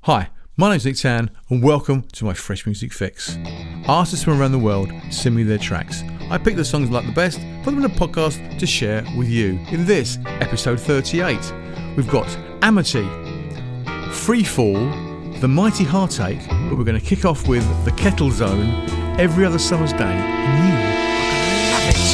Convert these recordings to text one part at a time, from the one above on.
Hi, my name's Nick Tann and welcome to my Fresh Music Fix. Artists from around the world send me their tracks. I pick the songs I like the best, put them in a podcast to share with you. In this, episode 38, we've got Amity, Freefall, The Mighty Heartache, but we're going to kick off with the Kettle Zone, Every Other Summer's Day, and you are going to love it.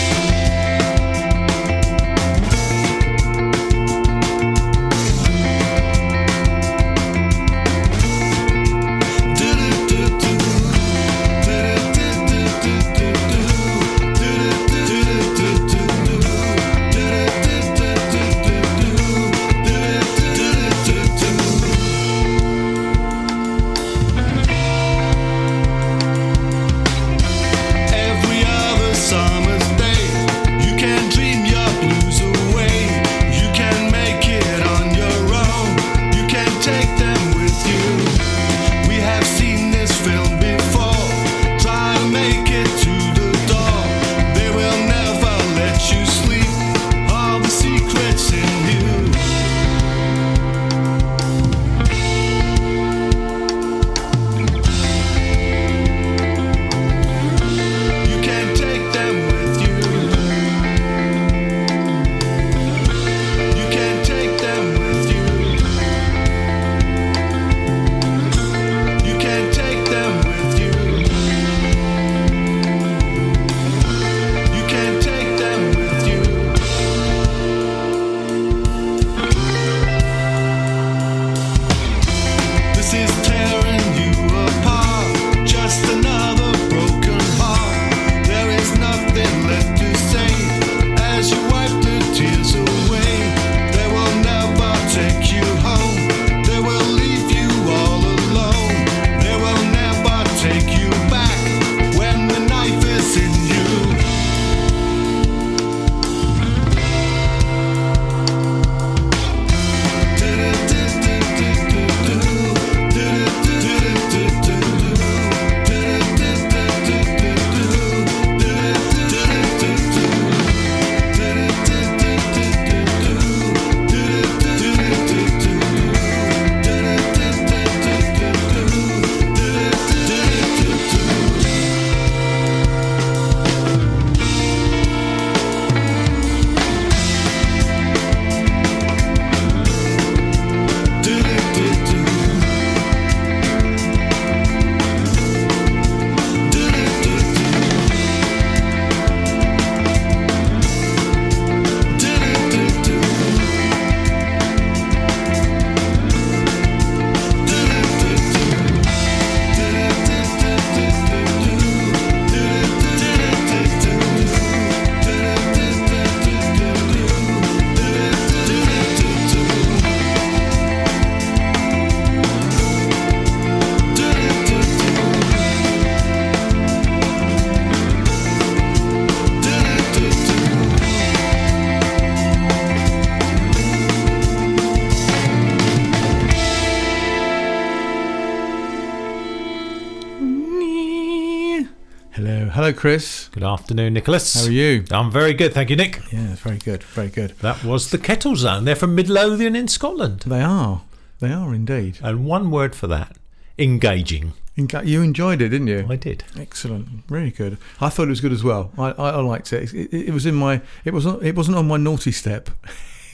Hello, Chris. Good afternoon, Nicholas. How are you? I'm very good, thank you, Nick. Yeah, very good, very good. That was the Kettle Zone. They're from Midlothian in Scotland. They are indeed. And one word for that: engaging. You enjoyed it, didn't you? I did. Excellent, really good. I thought it was good as well. I liked it. It was in my. It wasn't on my naughty step.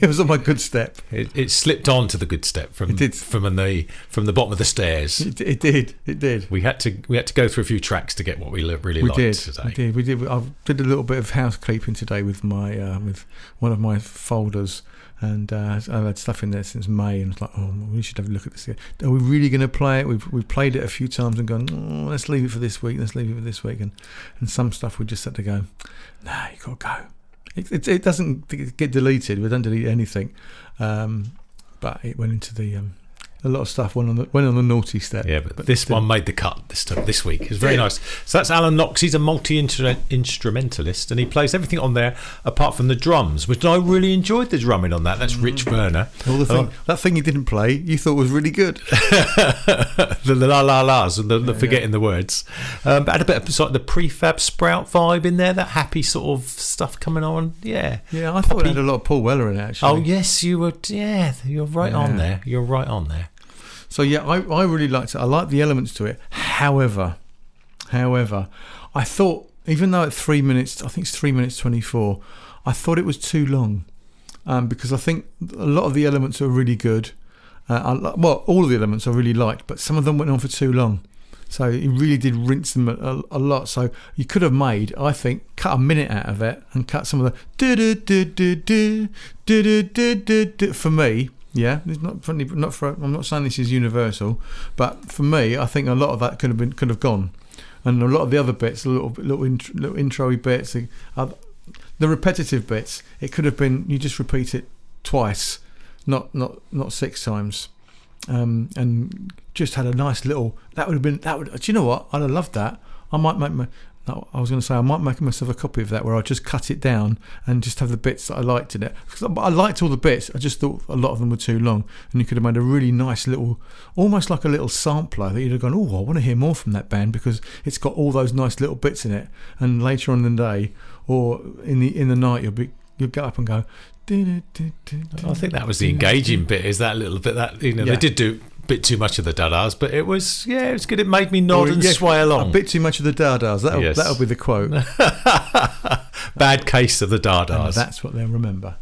It was on my good step. It slipped on to the good step from the bottom of the stairs. It did. We had to go through a few tracks to get what we really liked today. We did. I did a little bit of housekeeping today with my with one of my folders, and I've had stuff in there since May, and it's like, oh, we should have a look at this. Are we really going to play it? We've played it a few times and gone, oh, let's leave it for this week. And some stuff we just had to go, nah, you got to go. It doesn't get deleted. We don't delete anything, but it went into the a lot of stuff went on the naughty step. Yeah, but this one made the cut this week. It's very nice. So that's Alan Knox. He's a multi-instrumentalist, and he plays everything on there apart from the drums, which I really enjoyed the drumming on that. That's Rich Werner. That thing you didn't play, you thought was really good. the la-la-las and the forgetting the words. But had a bit of sort of the Prefab Sprout vibe in there, that happy sort of stuff coming on. Yeah. Yeah, I thought it had a lot of Paul Weller in it, actually. Oh, yes, you were. Yeah, you're right on there. You're right on there. So yeah, I really liked it. I like the elements to it. However, I thought, even though at 3 minutes, I think it's 3 minutes 24, I thought it was too long, because I think a lot of the elements are really good. All of the elements I really liked, but some of them went on for too long. So he really did rinse them a lot. So you could have made, I think, cut a minute out of it and cut some of the for me. Yeah, it's not for. I'm not saying this is universal, but for me, I think a lot of that could have gone, and a lot of the other bits, little intro-y bits, the repetitive bits, it could have been you just repeat it twice, not 6 times. And just had a nice little. That would. Do you know what? I'd have loved that. I might make myself a copy of that where I just cut it down and just have the bits that I liked in it. Because I liked all the bits. I just thought a lot of them were too long, and you could have made a really nice little, almost like a little sampler that you'd have gone, oh, I want to hear more from that band because it's got all those nice little bits in it. And later on in the day or in the night, you'll get up and go. I think that was the engaging bit. Is that little bit that they did do a bit too much of the da-das, but it was good. It made me nod and sway along. A bit too much of the da-das. That'll be the quote. Bad case of the da-das. And that's what they'll remember.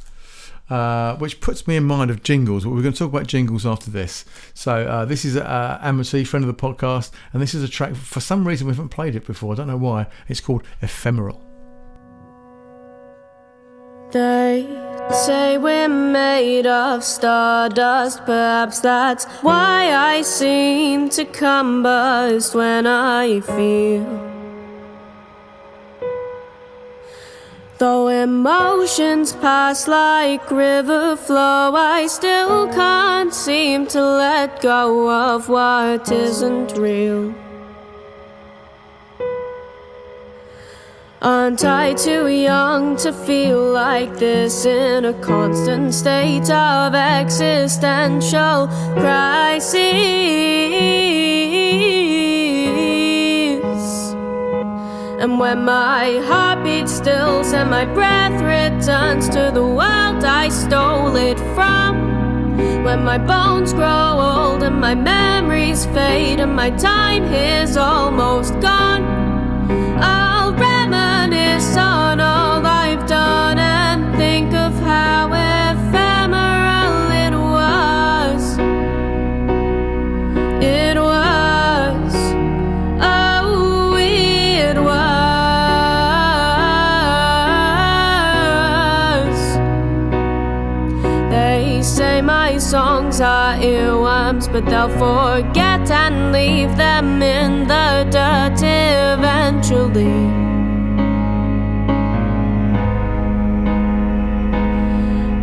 Which puts me in mind of jingles. We're going to talk about jingles after this. So this is Amity, friend of the podcast, and this is a track. For some reason we haven't played it before. I don't know why. It's called Ephemeral. They say we're made of stardust. Perhaps that's why I seem to combust when I feel. Though emotions pass like river flow, I still can't seem to let go of what isn't real. Aren't I too young to feel like this, in a constant state of existential crisis? And when my heartbeat stills and my breath returns to the world I stole it from, when my bones grow old and my memories fade and my time here's almost gone, I'll reminisce on all I've done and think of how ephemeral it was. It was, oh, it was. They say my songs are earworms, but they'll forget and leave them in the dirt eventually.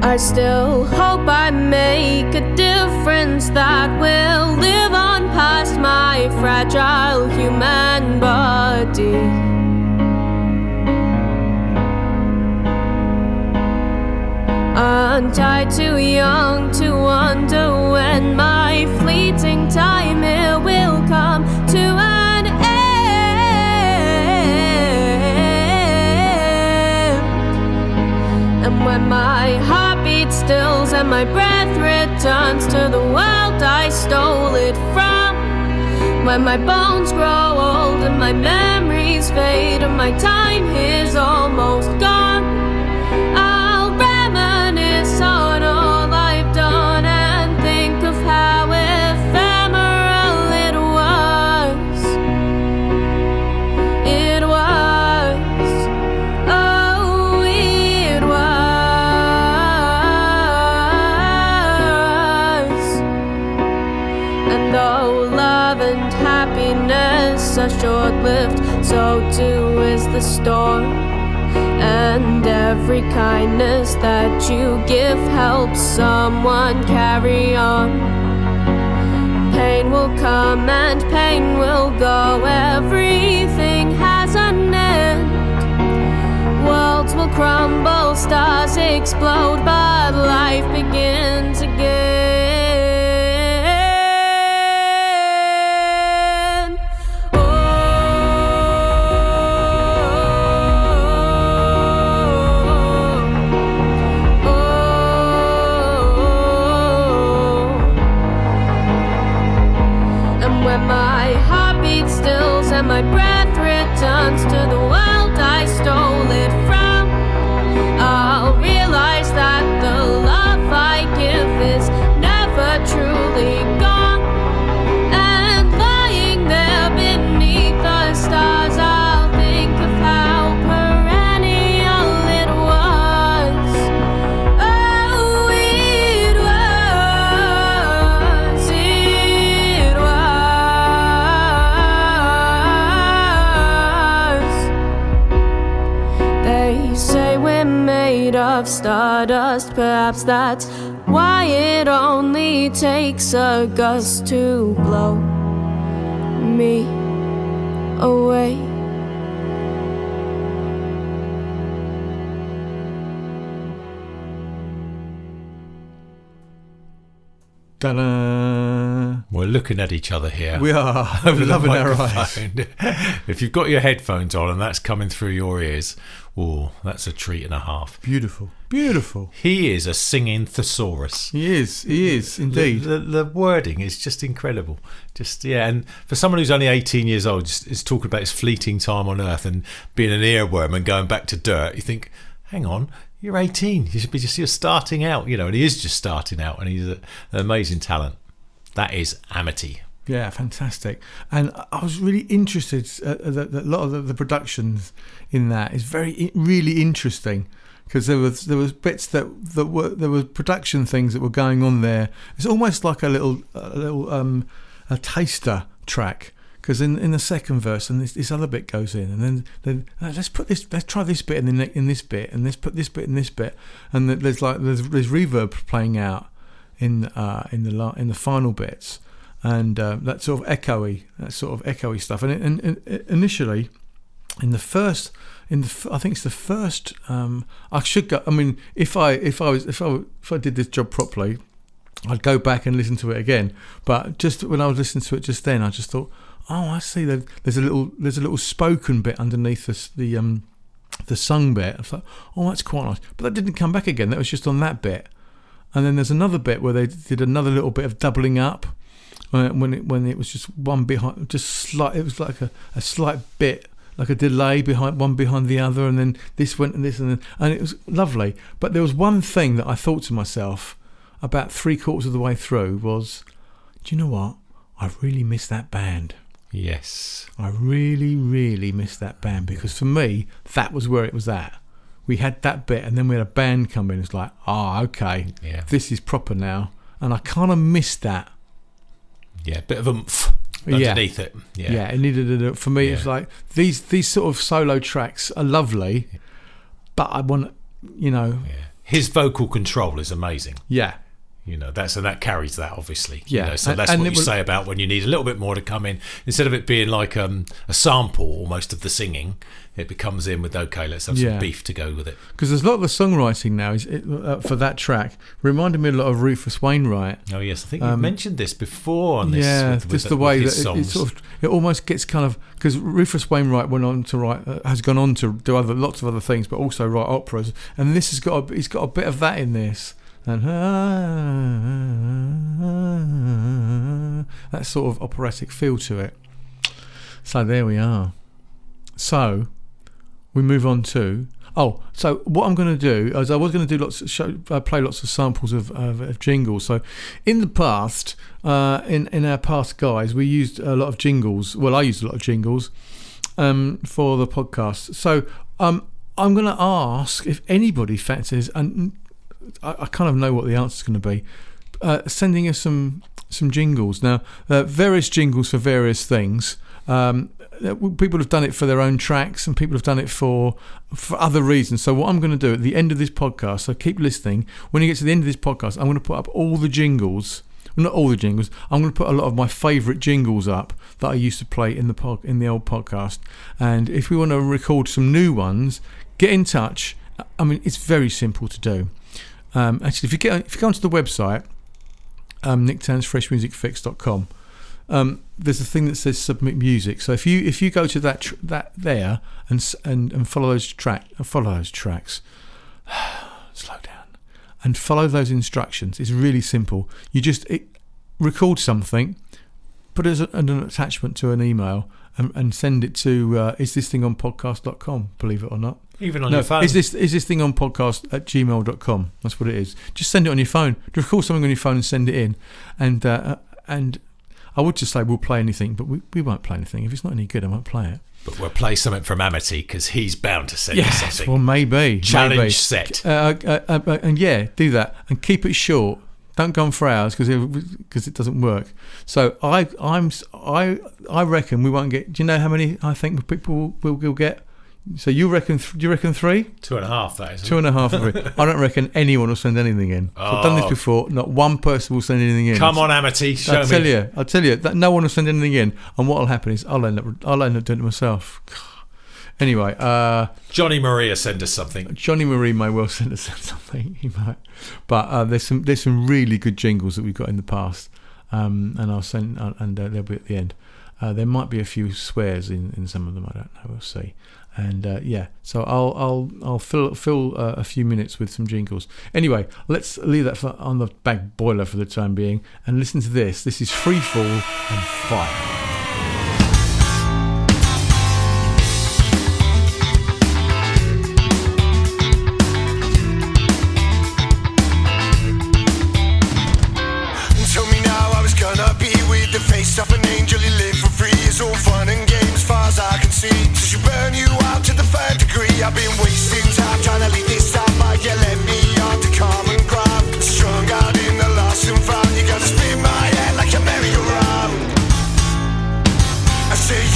I still hope I make a difference that will live on past my fragile human body. Aren't I too young to wonder when my fleeting time here will come to an end? And when my heartbeat stills and my breath returns to the world I stole it from, when my bones grow old and my memories fade and my time here's almost gone, I'll reminisce on all I've done and think of how ephemeral it was. It was, oh, it was. And though love and happiness are short-lived, so too is the storm. And every kindness that you give helps someone carry on. Pain will come and pain will go. Everything has an end. Worlds will crumble, stars explode, but life begins again. when my heartbeat stills and my breath returns to the world I stole it from, I'll realize that the love I give is never truly gone. And lying there beneath the stars, I'll think of how perennial it was. Oh, it was. They say we're made of stardust, perhaps that's why it only takes a gust to blow me away. Ta-da! We're looking at each other here. We are. Over the loving our eyes. microphone. If you've got your headphones on and that's coming through your ears, oh, that's a treat and a half. Beautiful. Beautiful. He is a singing thesaurus. He is indeed. The wording is just incredible. Just, yeah, and for someone who's only 18 years old, just is talking about his fleeting time on Earth and being an earworm and going back to dirt, you think, hang on, you're 18. You should be just, you're starting out, you know, and he is just starting out, and he's an amazing talent. That is Amity. Yeah, fantastic. And I was really interested. A lot of the productions in that is really interesting, because there was bits that were production things that were going on there. It's almost like a little taster track. Because in the second verse, and this other bit goes in, and then let's try this bit in this bit, and let's put this bit in this bit, and there's reverb playing out in the final bits, and that sort of echoey stuff. And initially, I think it's the first. I should go. I mean, if I did this job properly, I'd go back and listen to it again. But just when I was listening to it just then, I just thought, oh, I see. There's a little spoken bit underneath the sung bit. I thought, oh, that's quite nice. But that didn't come back again. That was just on that bit. And then there's another bit where they did another little bit of doubling up when it was just one behind, just slight. It was like a slight bit, like a delay behind the other, and then this went and this and it was lovely. But there was one thing that I thought to myself about 3/4 of the way through was, do you know what? I really miss that band. Yes. I really, really miss that band, because for me, that was where it was at. We had that bit, and then we had a band come in. It's like, okay, yeah, this is proper now. And I kind of missed that. Yeah, bit of oomph underneath it. Yeah, it needed it. For me, it's like, these sort of solo tracks are lovely, but I want, his vocal control is amazing. Yeah. That carries that, obviously. Yeah. So that's what you say about when you need a little bit more to come in. Instead of it being like a sample almost of the singing, it becomes in with, okay, let's have some beef to go with it. Because there's a lot of the songwriting now for that track reminded me a lot of Rufus Wainwright. Oh yes, I think you've mentioned this before on this. Yeah, just the way that it almost gets kind of, because Rufus Wainwright went on to write, has gone on to do lots of other things, but also write operas, and this he's got a bit of that in this. And that sort of operatic feel to it. So there we are. So we move on to so what I'm going to do is I was going to do play lots of samples of jingles. So in the past, in our past guides, we used a lot of jingles. Well, I used a lot of jingles for the podcast. So I'm going to ask if anybody fancies, and I kind of know what the answer is going to be, sending us some jingles. Now, various jingles for various things. People have done it for their own tracks, and people have done it for other reasons. So what I'm going to do at the end of this podcast, so keep listening, when you get to the end of this podcast, I'm going to put up all the jingles. Well, not all the jingles. I'm going to put a lot of my favourite jingles up that I used to play in the old podcast. And if we want to record some new ones, get in touch. I mean, it's very simple to do. Actually, if you go onto the website, nicktannsfreshmusicfix.com, there's a thing that says submit music. So if you go to that there and follow those tracks, slow down, and follow those instructions. It's really simple. You just record something, put as an attachment to an email and send it to isthisthingonpodcast.com, believe it or not. Even on your phone. Is this thing on podcast at gmail.com? That's what it is. Just send it on your phone. Record something on your phone and send it in. And I would just say we'll play anything, but we won't play anything. If it's not any good, I won't play it. But we'll play something from Amity because he's bound to send us something. Well, maybe. Challenge set. And yeah, do that. And keep it short. Don't go on for hours because it doesn't work. So I reckon we won't get. Do you know how many I think people will get? So you reckon 3? 2.5. That is 2.5. 3. I don't reckon anyone will send anything in. So I've done this before. Not one person will send anything in. Come on, Amity, show me. I'll tell you that no one will send anything in. And what will happen is I'll end up doing it myself. Anyway, Johnny Maria send us something. Johnny Marie may well send us something. He might, but there's some really good jingles that we've got in the past, and I'll send and they'll be at the end. There might be a few swears in some of them. I don't know. We'll see. And so I'll fill a few minutes with some jingles. Anyway, let's leave that on the back boiler for the time being and listen to this. This is Freefall and Fire. The face of an angel, you live for free. It's all fun and games, far as I can see. Since you burn you out to the 3rd degree, I've been wasting time trying to leave this time, but you let me on to common ground. Strung out in the lost and found, you gotta spin my head like a merry-go-round. I say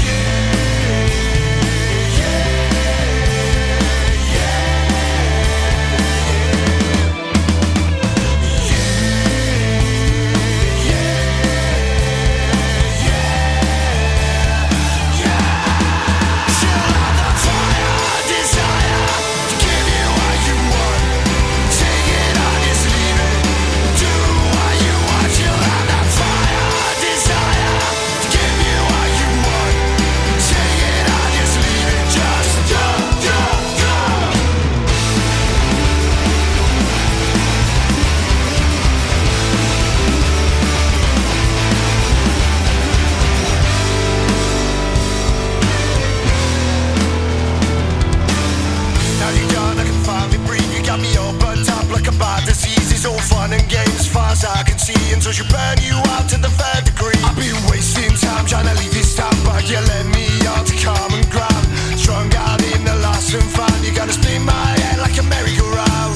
until you burn you out to the 3rd degree. I've been wasting time trying to leave this town, but you let me on to common ground. Strung out in the lost and found, you gotta spin my head like a merry-go-round.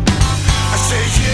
I say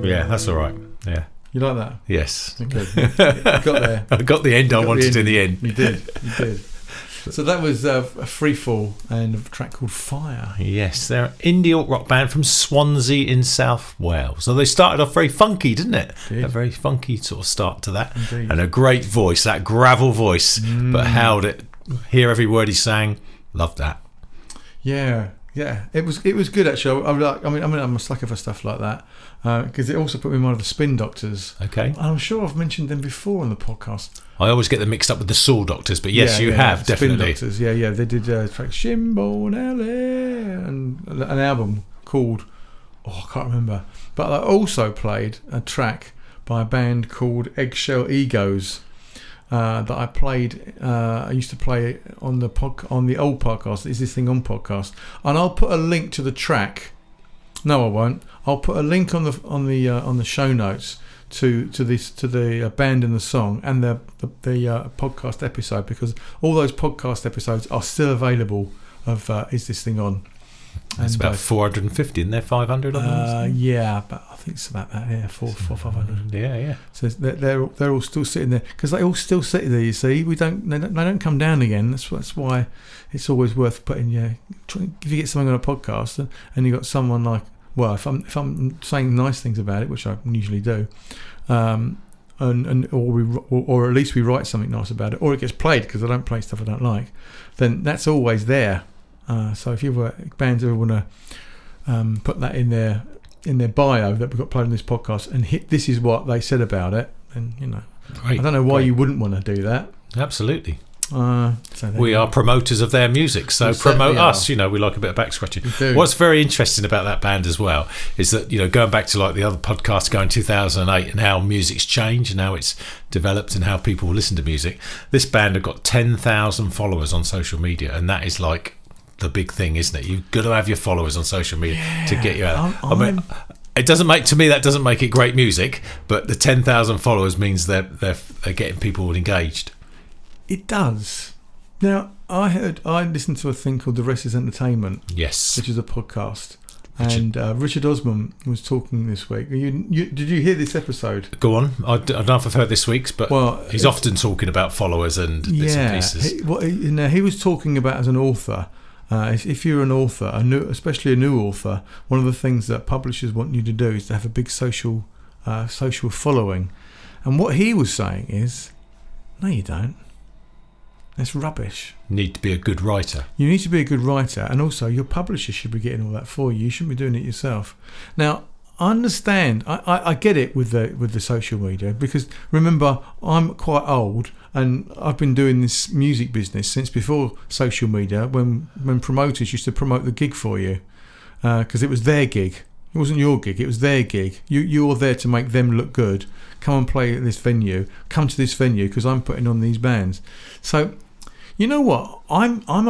Yeah, that's all right. Yeah. You like that? Yes. Good. You got there. I got the end I wanted in the end. You did. So that was a Freefall and a track called Fire. Yes, they're an indie alt rock band from Swansea in South Wales. So they started off very funky, didn't it? A very funky sort of start to that. Indeed. And a great voice, that gravel voice, but held it. Hear every word he sang. Loved that. Yeah. It was good actually. I'm a sucker for stuff like that because it also put me in mind of the Spin Doctors. Okay. And I'm sure I've mentioned them before on the podcast. I always get them mixed up with the Saw Doctors, but yes, you have, definitely. Spin Doctors, yeah. They did track Shimbo and LA and an album called, I can't remember. But I also played a track by a band called Eggshell Egos that I played. I used to play on the old podcast. Is This Thing On podcast? And I'll put a link to the track. No, I won't. I'll put a link on the show notes to the band and the song and the podcast episode, because all those podcast episodes are still available of Is This Thing On. It's about 450, isn't there? 500 of them? Yeah, but I think it's about that. Yeah, 400-500. Yeah. So they're all still sitting there because they all still sit there. You see, they don't come down again. That's why it's always worth putting. If you get something on a podcast and you got someone like, well, if I'm saying nice things about it, which I usually do, or at least we write something nice about it, or it gets played because I don't play stuff I don't like, then that's always there. So if bands ever want to put that in their bio that we've got played on this podcast and this is what they said about it, then Great, I don't know why you wouldn't want to do that. Absolutely. So we are promoters of their music, so promote us. We like a bit of back scratching. What's very interesting about that band as well is that going back to like the other podcast going 2008 and how music's changed and how it's developed and how people listen to music. This band have got 10,000 followers on social media, and that is like the big thing, isn't it? You've got to have your followers on social media to get you out. It doesn't make it great music, but the 10,000 followers means they're getting people engaged. It does. Now, I listened to a thing called The Rest is Entertainment. Yes. Which is a podcast. And Richard Osman was talking this week. Did you hear this episode? Go on. I don't know if I've heard this week's, but he's often talking about followers and bits and pieces. He was talking about as an author. If you're an author, especially a new author, one of the things that publishers want you to do is to have a big social following. And what he was saying is, no, you don't. That's rubbish. You need to be a good writer. You need to be a good writer, and also your publisher should be getting all that for you. You shouldn't be doing it yourself. Now, I understand. I get it with the social media, because remember, I'm quite old and I've been doing this music business since before social media, when promoters used to promote the gig for you, because it was their gig. It wasn't your gig, it was their gig. You're there to make them look good. Come and play at this venue. Come to this venue because I'm putting on these bands. So, you know what? I'm kind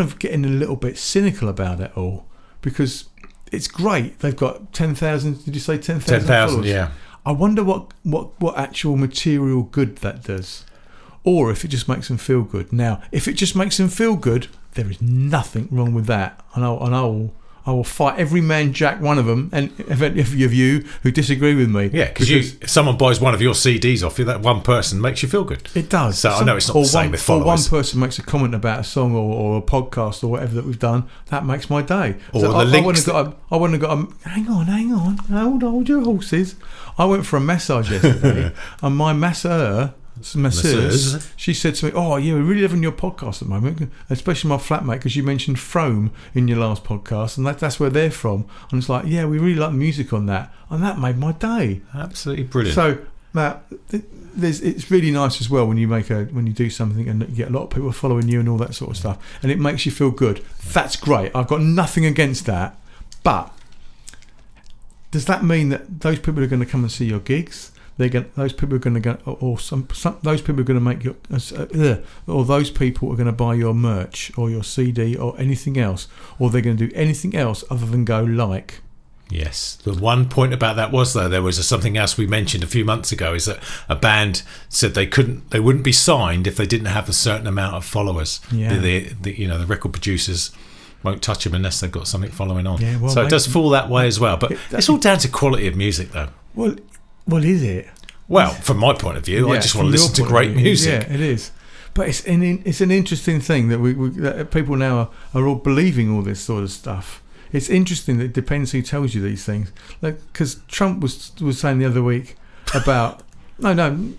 of getting a little bit cynical about it all, because it's great. They've got 10,000. Did you say 10,000? 10,000, yeah. I wonder what actual material good that does, or if it just makes them feel good. Now, if it just makes them feel good, there is nothing wrong with that, and I will fight every man jack one of them, and if any of you who disagree with me. Yeah, because if someone buys one of your CDs off you, that one person makes you feel good. It does. So I know it's not the same with followers. Or one person makes a comment about a song or a podcast or whatever that we've done, that makes my day. Or so the links. I wouldn't have got hang on, hold your horses. I went for a massage yesterday, and my masseuse, she said to me, "Oh yeah, we're really loving your podcast at the moment, especially my flatmate, because you mentioned Frome in your last podcast, and that's where they're from." And it's like, yeah, we really like the music on that, and that made my day. Absolutely brilliant. So Matt, it's really nice as well when you do something and you get a lot of people following you and all that sort of stuff, and it makes you feel good. That's great. I've got nothing against that, but does that mean that those people are going to come and see your gigs? Those people are going to go, or those people are going to make your, or those people are going to buy your merch or your CD or anything else, or they're going to do anything else other than go like. Yes. The one point about that was, though, there was something else we mentioned a few months ago, is that a band said they wouldn't be signed if they didn't have a certain amount of followers. Yeah. The record producers won't touch them unless they've got something following on. Yeah, well, so it does fall that way as well. But it's all down to quality of music, though. Well, is it? Well, from my point of view, I just want to listen to great music. Yeah, it is. But it's an interesting thing that that people now are all believing all this sort of stuff. It's interesting that it depends who tells you these things. Because Trump was saying the other week about no,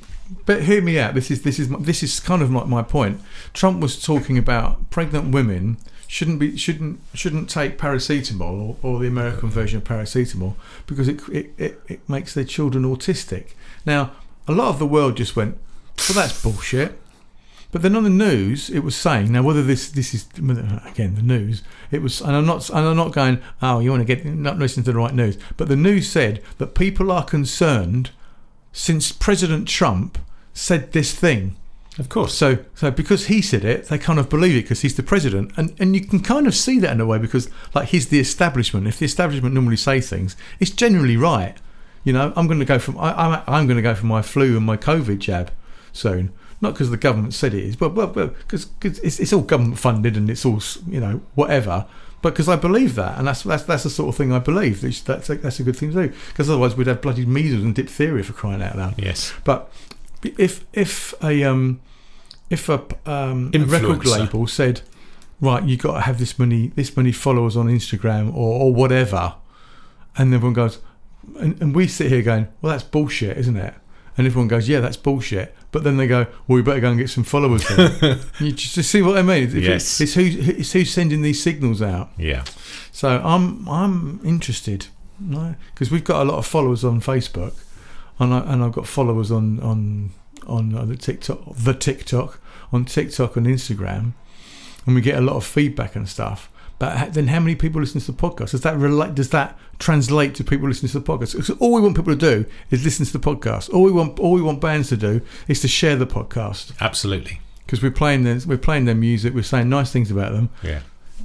but hear me out. This is kind of like my point. Trump was talking about pregnant women shouldn't take paracetamol or the American version of paracetamol because it makes their children autistic. Now, a lot of the world just went, well, that's bullshit. But then on the news, it was saying, now whether this is again the news, it was, and I'm not going, oh, you want to not listen to the right news, but the news said that people are concerned since President Trump said this thing. Of course. So because he said it, they kind of believe it because he's the president, and you can kind of see that in a way because like he's the establishment. If the establishment normally say things, it's generally right. You know, I'm going to go for my flu and my COVID jab soon. Not because the government said it is, but because it's all government funded and it's all, you know, whatever. But because I believe that, and that's the sort of thing I believe. That's a good thing to do. Because otherwise we'd have bloody measles and diphtheria for crying out loud. Yes. But if a record label said, right, you got to have this many followers on Instagram or whatever, and everyone goes, and we sit here going, well, that's bullshit, isn't it? And everyone goes, yeah, that's bullshit. But then they go, well, we better go and get some followers then. You just see what I mean? Yes. It's who's sending these signals out. Yeah. So I'm interested, because we've got a lot of followers on Facebook, and I've got followers on the TikTok, on TikTok and Instagram, and we get a lot of feedback and stuff. But then how many people listen to the podcast? Does that translate to people listening to the podcast? Because all we want people to do is listen to the podcast. All we want bands to do is to share the podcast. Absolutely. Because we're playing their music, we're saying nice things about them. Yeah.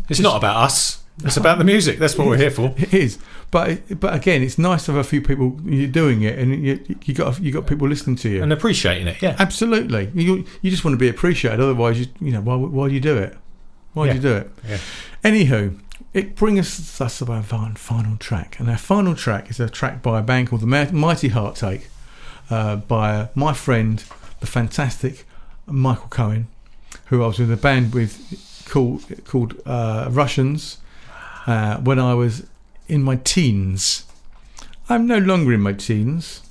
It's not about us. It's about the music. That's what we're here for. It is. But again, it's nice to have a few people doing it, and you got people listening to you and appreciating it. Yeah. Absolutely. You just want to be appreciated. Otherwise, why do you do it? Why do you do it? Yeah. Anywho, it brings us to our final track. And our final track is a track by a band called the Mighty Heartache, by my friend, the fantastic Michael Cohen, who I was in a band with called Russians when I was in my teens. I'm no longer in my teens.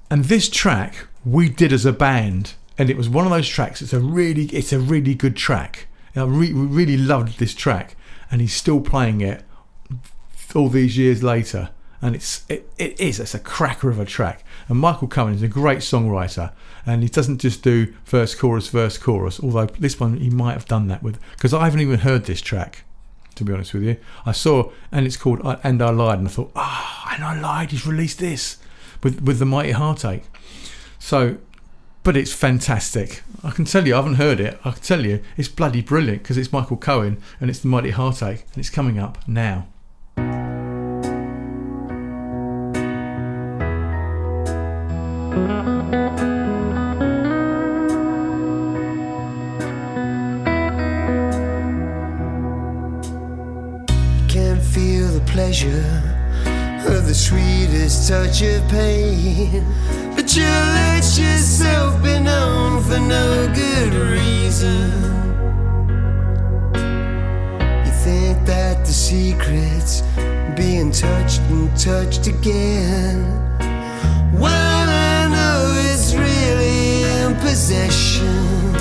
And this track we did as a band, and it was one of those tracks. It's a really good track. I really loved this track, and he's still playing it all these years later, and it's a cracker of a track. And Michael Cohen is a great songwriter, and he doesn't just do verse chorus, although this one he might have done that with, because I haven't even heard this track, to be honest with you. I saw, and it's called And I Lied, and I thought, And I Lied, he's released this with the Mighty Heartache. So, but it's fantastic. I can tell you, I haven't heard it. I can tell you, it's bloody brilliant because it's Michael Cohen and it's the Mighty Heartache, and it's coming up now. Can't feel the pleasure of the sweetest touch of pain, but you let yourself be known for no good reason. You think that the secret's being touched and touched again, while I know it's really in possession.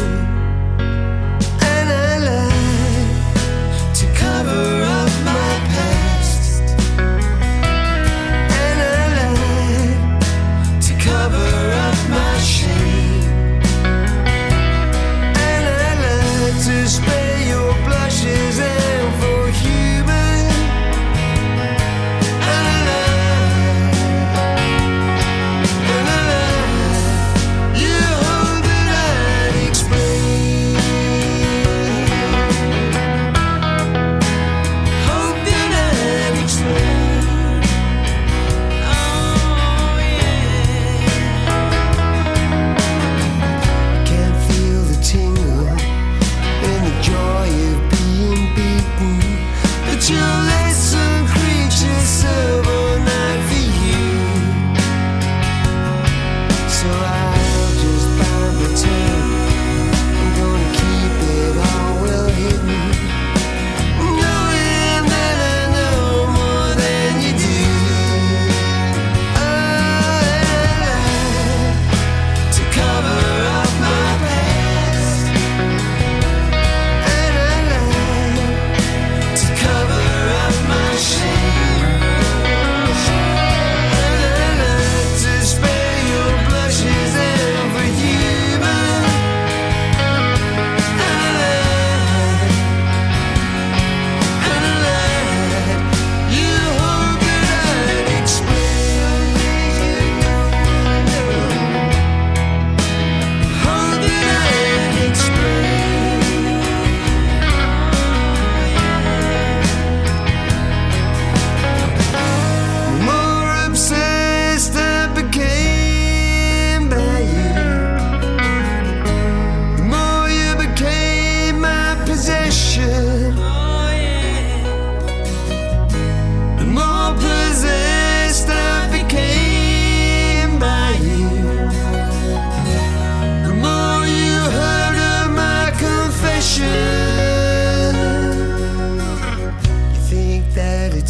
And I lie to cover up my past, and I lie to cover up my shame, and I lie to spare your blushes and for humor, and I lie, you hope that I'd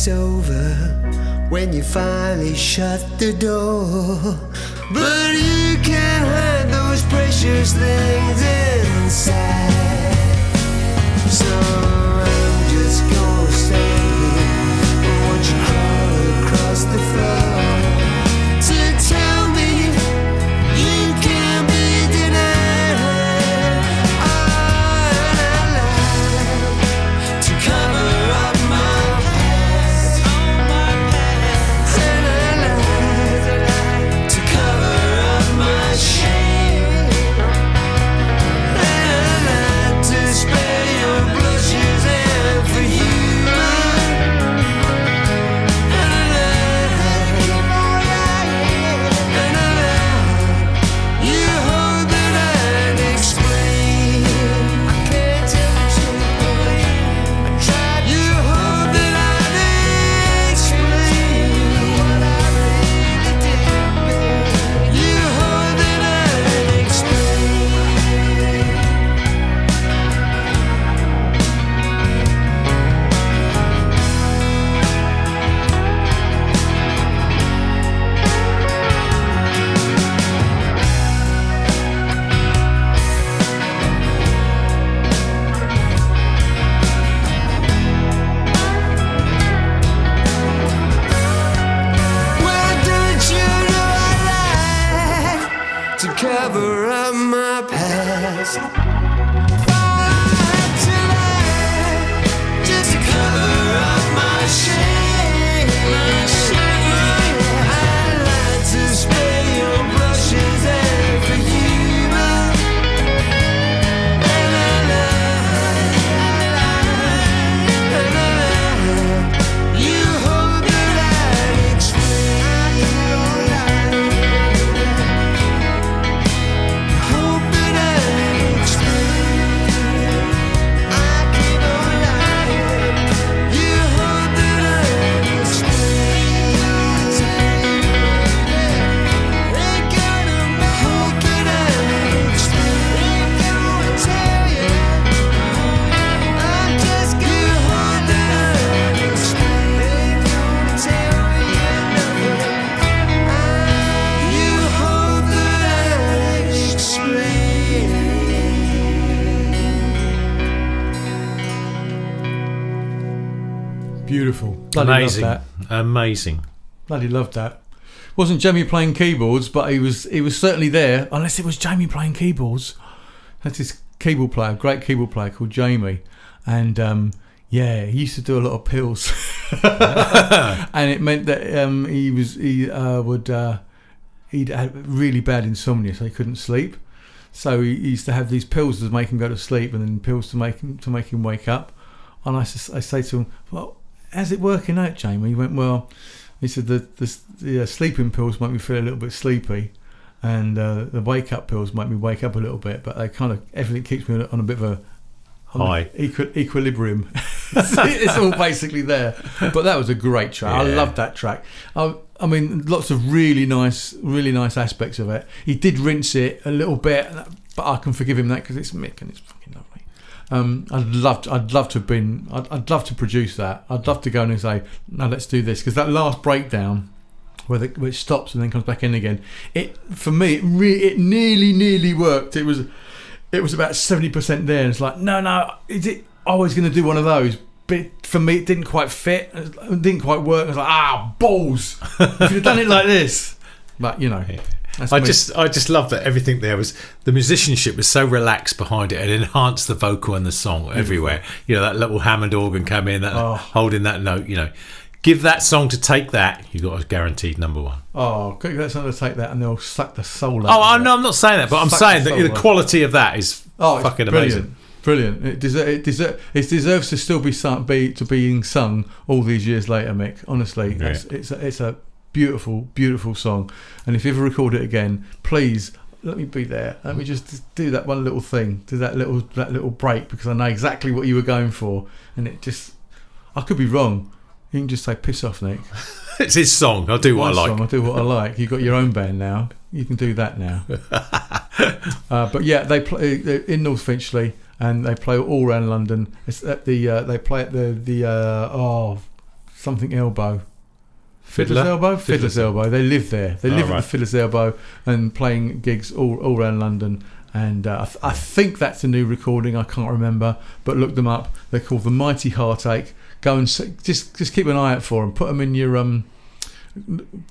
it's over when you finally shut the door. But you can't hide those precious things inside. So I'm just gonna stand here and watch you crawl across the floor to tell me you can't be denied. I lied to cover up my past. And I lied to cover up my shame. And I lied to spare your blushes and for humor. And I lied, you hope that I'd explain. I can't tell the truth, boy. I tried. You hope that I'd explain what I really did. You hope that I'd explain. Why don't you know I lied to cover up my past? I had to lie just to cover up my shame. I lied to spare your blushes and for humor. And I lied, you hope that I'd explain. Hope that I'd explain. I keep on lying. You hope that I'd explain. Hope that I'd explain. Tell you, I'm just gonna hope that I'd explain. Tell you nothing. You hope that I'd explain. Beautiful. Bloody Amazing. loved that. Amazing. Bloody loved that. Wasn't Jamie playing keyboards, but he was certainly there. Unless it was Jamie playing keyboards. That's his keyboard player, great keyboard player called Jamie, and yeah, he used to do a lot of pills, and it meant that he'd had really bad insomnia, so he couldn't sleep. So he used to have these pills to make him go to sleep, and then pills to make him wake up. And I say to him, "Well, how's it working out, Jamie?" He went, "Well," he said, the sleeping pills make me feel a little bit sleepy, and the wake up pills make me wake up a little bit, but they kind of, everything keeps me on a bit of a High. Equilibrium. It's all basically there. But that was a great track. I loved that track. I mean, lots of really nice aspects of it. He did rinse it a little bit, but I can forgive him that because it's Mick and it's fucking lovely. I'd love to produce that. I'd love to go in and say, no, let's do this, because that last breakdown where it stops and then comes back in again, for me it nearly worked. It was about 70% there, and it's like, no, is it always going to do one of those? But for me, it didn't quite fit. It didn't quite work. I was like, balls! If you'd have done it like this, but you know. I just love that everything there was, the musicianship was so relaxed behind it and enhanced the vocal and the song everywhere. You know, that little Hammond organ came in, holding that note. You know, give that song to Take That, you got a guaranteed number one. Oh, give that song to Take That, and they'll suck the soul out. Oh, I'm not saying that, but I'm saying that the quality of that is fucking amazing. Brilliant. It deserves to still be being sung all these years later, Mick. Honestly, it's a beautiful song, and if you ever record it again, please let me be there. Let me just do that one little thing, do that little break, because I know exactly what you were going for, and I could be wrong. You can just say, piss off, Nick. It's his song. I'll do what I like. I'll do what I like. You've got your own band now. You can do that now. But yeah, they play in North Finchley, and they play all around London. It's at they play at the something elbow. Fiddler? Fiddler's Elbow. They live there. They live at right. the Fiddler's Elbow and playing gigs all around London. And I think that's a new recording. I can't remember, but look them up. They're called the Mighty Heartache. Go and just keep an eye out for them. Put them in your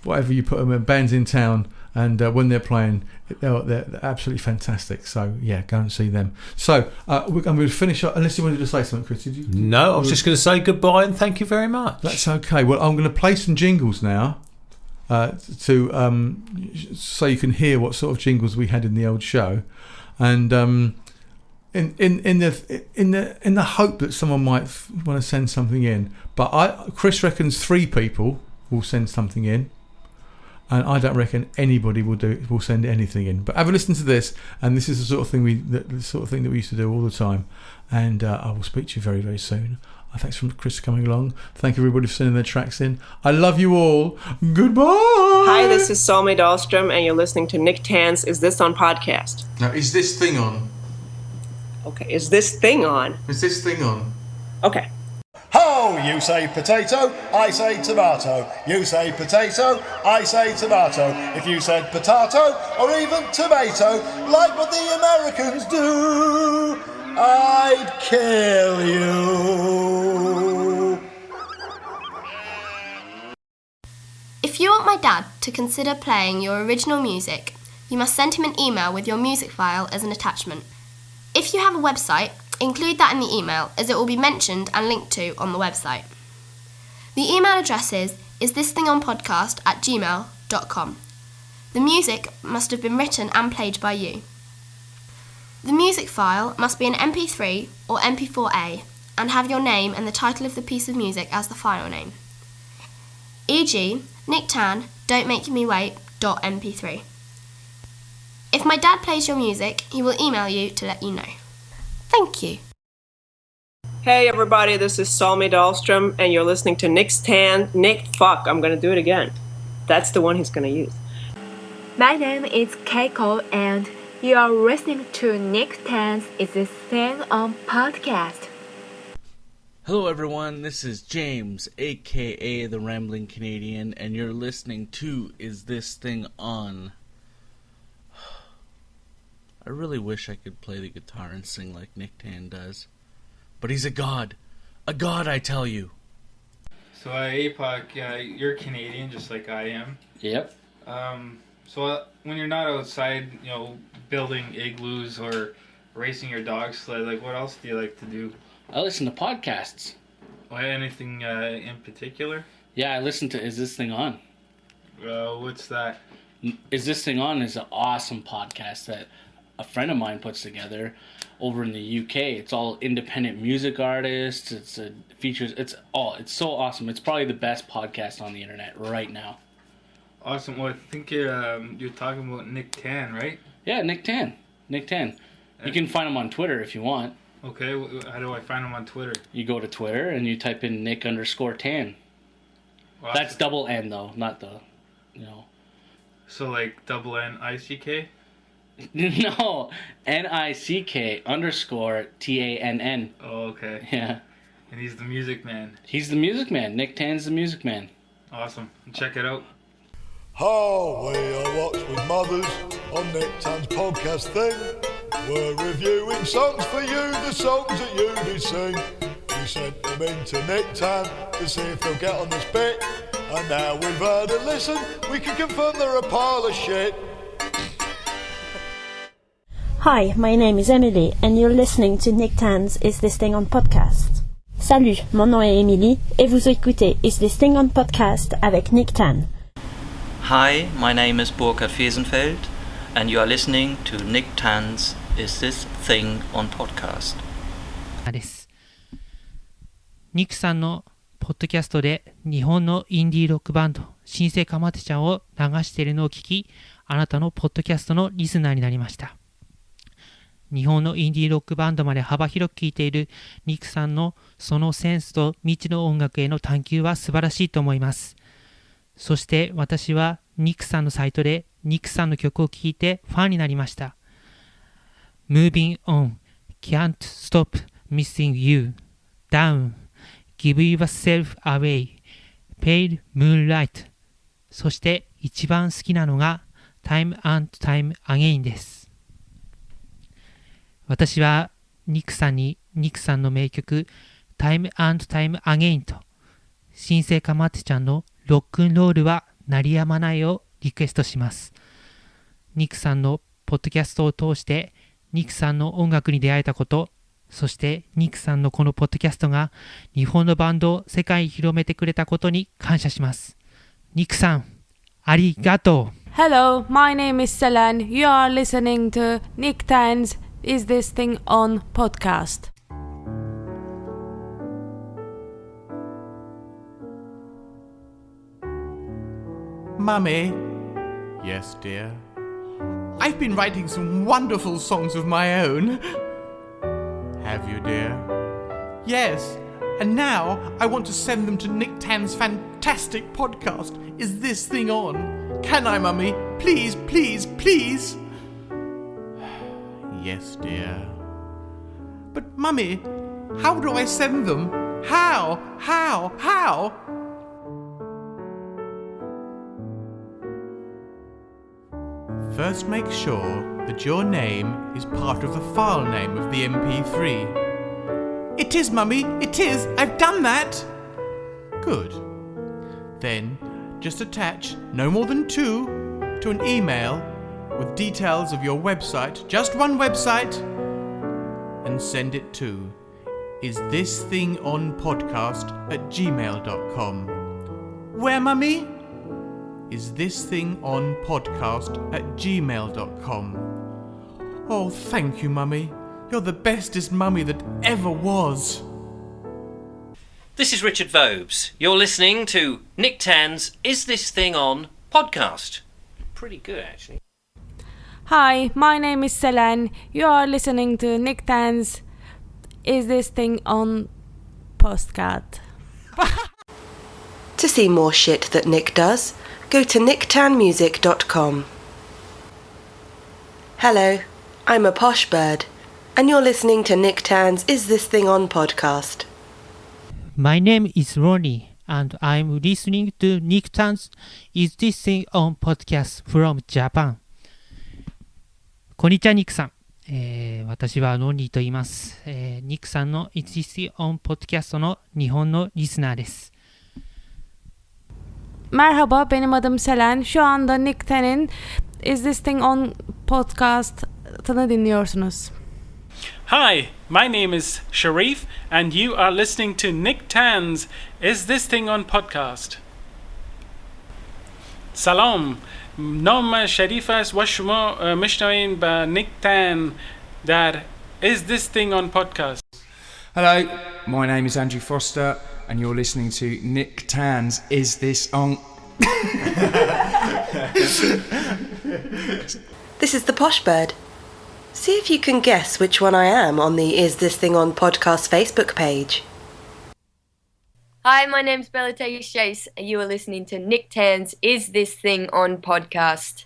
whatever you put them in, bands in town. And when they're playing, they're absolutely fantastic. So yeah, go and see them. So I'm going to finish up. Unless you wanted to say something, Chris. Did you? No, I was just going to say goodbye and thank you very much. That's okay. Well, I'm going to play some jingles now, to so you can hear what sort of jingles we had in the old show, and in the hope that someone might want to send something in. But Chris reckons 3 people will send something in. And I don't reckon anybody will send anything in. But have a listen to this, and this is the sort of thing that we used to do all the time. And I will speak to you very, very soon. Thanks for Chris coming along. Thank everybody for sending their tracks in. I love you all. Goodbye. Hi, this is Solmi Dahlstrom, and you're listening to Nick Tann's Is This On podcast. Now, is this thing on? Okay, is this thing on? Is this thing on? Okay. Ho! You say potato, I say tomato. You say potato, I say tomato. If you said potato or even tomato, like what the Americans do, I'd kill you. If you want my dad to consider playing your original music, you must send him an email with your music file as an attachment. If you have a website, include that in the email, as it will be mentioned and linked to on the website. The email address is isthisthingOnPodcast@gmail.com. The music must have been written and played by you. The music file must be an MP3 or MP4A and have your name and the title of the piece of music as the file name. E.g., Nick Tann, Don't Make Me Wait, .mp3. If my dad plays your music, he will email you to let you know. Thank you. Hey everybody, this is Solmi Dahlstrom, and you're listening to Nick Tann. I'm gonna do it again. That's the one he's gonna use. My name is Keiko, and you are listening to Nick Tann's Is This Thing On podcast. Hello everyone, this is James, aka The Rambling Canadian, and you're listening to Is This Thing On? I really wish I could play the guitar and sing like Nick Tann does. But he's a god. A god, I tell you. So, APOC, you're Canadian just like I am. Yep. When you're not outside, building igloos or racing your dog sled, like, what else do you like to do? I listen to podcasts. Anything in particular? Yeah, I listen to Is This Thing On? What's that? Is This Thing On is an awesome podcast that a friend of mine puts together over in the UK. It's all independent music artists. It's so awesome. It's probably the best podcast on the internet right now. Awesome. Well, I think you're talking about Nick Tann, right? Yeah, Nick Tann. You can find him on Twitter if you want. Okay, how do I find him on Twitter? You go to Twitter and you type in Nick_Tann. Well, that's double N though, not the, So like double N-I-C-K? No, NICK_TANN. Oh, okay. Yeah. And he's the music man. He's the music man. Nick Tann's the music man. Awesome. Check it out. Ho! We are Watch with Mothers on Nick Tann's podcast thing. We're reviewing songs for you, the songs that you did sing. We sent them in to Nick Tann to see if they'll get on this bit. And now we've had a listen, we can confirm they're a pile of shit. Hi, my name is Amity, and you're listening to Nick Tann's Is This Thing On podcast. Salut, mon nom est Emily, et vous écoutez Is This Thing On podcast avec Nick Tann. Hi, my name is Burkhard Fiesenfeld, and you are listening to Nick Tann's Is This Thing On podcast. です。ニックさんのポッドキャストで日本のインディーロックバンド新生かまてちゃんを流しているのを聞き、あなたのポッドキャストのリスナーになりました。日本のインディーロックバンドまで幅広く聴いているニックさんのそのセンスと未知の音楽への探求は素晴らしいと思います。そして私はニックさんのサイトでニックさんの曲を聴いてファンになりました。Moving on, can't stop missing you, down, give yourself away, Pale Moonlight、そして一番好きなのが Time and Time Again です。私はニックさんにニックさんの名曲 Time and Time Again と新生かまってちゃんのロックンロールは鳴りやまないをリクエストします。ニックさんのポッドキャストを通してニックさんの音楽に出会えたこと、そしてニックさんのこのポッドキャストが日本のバンドを世界に広めてくれたことに感謝します。ニックさん、ありがとう。Hello, my name is Selan. You are listening to Nick Tann's Is This Thing On podcast. Mummy? Yes, dear? I've been writing some wonderful songs of my own. Have you, dear? Yes, and now I want to send them to Nick Tann's fantastic podcast, Is This Thing On? Can I, Mummy? Please, please, please? Yes, dear. But, Mummy, how do I send them? How? First, make sure that your name is part of the file name of the MP3. It is, Mummy, it is. I've done that. Good. Then, just attach no more than 2 to an email with details of your website, just one website, and send it to isthisthingOnPodcast@gmail.com. Where, Mummy? isthisthingOnPodcast@gmail.com. Oh, thank you, Mummy. You're the bestest mummy that ever was. This is Richard Vobes. You're listening to Nick Tann's Is This Thing On podcast. Pretty good, actually. Hi, my name is Selan. You are listening to Nick Tann's Is This Thing On podcast. To see more shit that Nick does, go to nicktannmusic.com. Hello, I'm a posh bird, and you're listening to Nick Tann's Is This Thing On podcast. My name is Ronnie, and I'm listening to Nick Tann's Is This Thing On podcast from Japan. こんにちは、ニックさん。私はロンリーと言います。ニックさんの Is This Thing On podcast の日本のリスナーです。Merhaba, benim adım Selen. Şu anda Nick Tann'in Is This Thing On podcast'ını dinliyorsunuz. Hi, my name is Sharif, and you are listening to Nick Tann's Is This Thing On podcast. Salam, nom Sharif است و شما میشنوین با Nick Tann در Is This Thing On podcast. Hello, my name is Andrew Foster, and you're listening to Nick Tann's Is This On... This is the Posh Bird. See if you can guess which one I am on the Is This Thing On podcast Facebook page. Hi, my name's Bella Chase, and you are listening to Nick Tann's Is This Thing On podcast.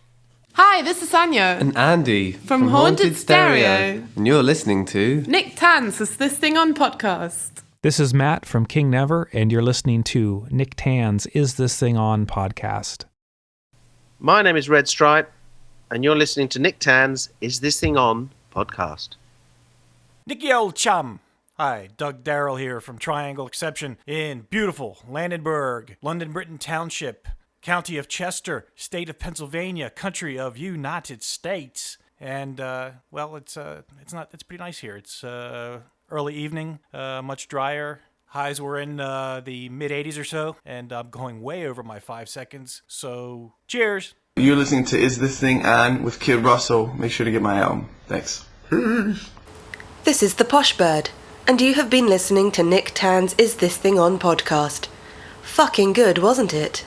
Hi, this is Anya. And Andy. From Haunted Stereo. And you're listening to Nick Tann's Is This Thing On podcast. This is Matt from King Never, and you're listening to Nick Tann's Is This Thing On podcast. My name is Red Stripe, and you're listening to Nick Tann's Is This Thing On podcast. Nicky old chum. Hi, Doug Darrell here from Triangle Exception in beautiful Landenberg, London Britain Township, County of Chester, State of Pennsylvania, country of United States. And, well, it's pretty nice here. It's early evening, much drier. Highs were in the mid-80s or so, and I'm going way over my 5 seconds. So, cheers! You're listening to Is This Thing On with Kid Russell. Make sure to get my album. Thanks. This is the Posh Bird, and you have been listening to Nick Tann's Is This Thing On podcast. Fucking good, wasn't it?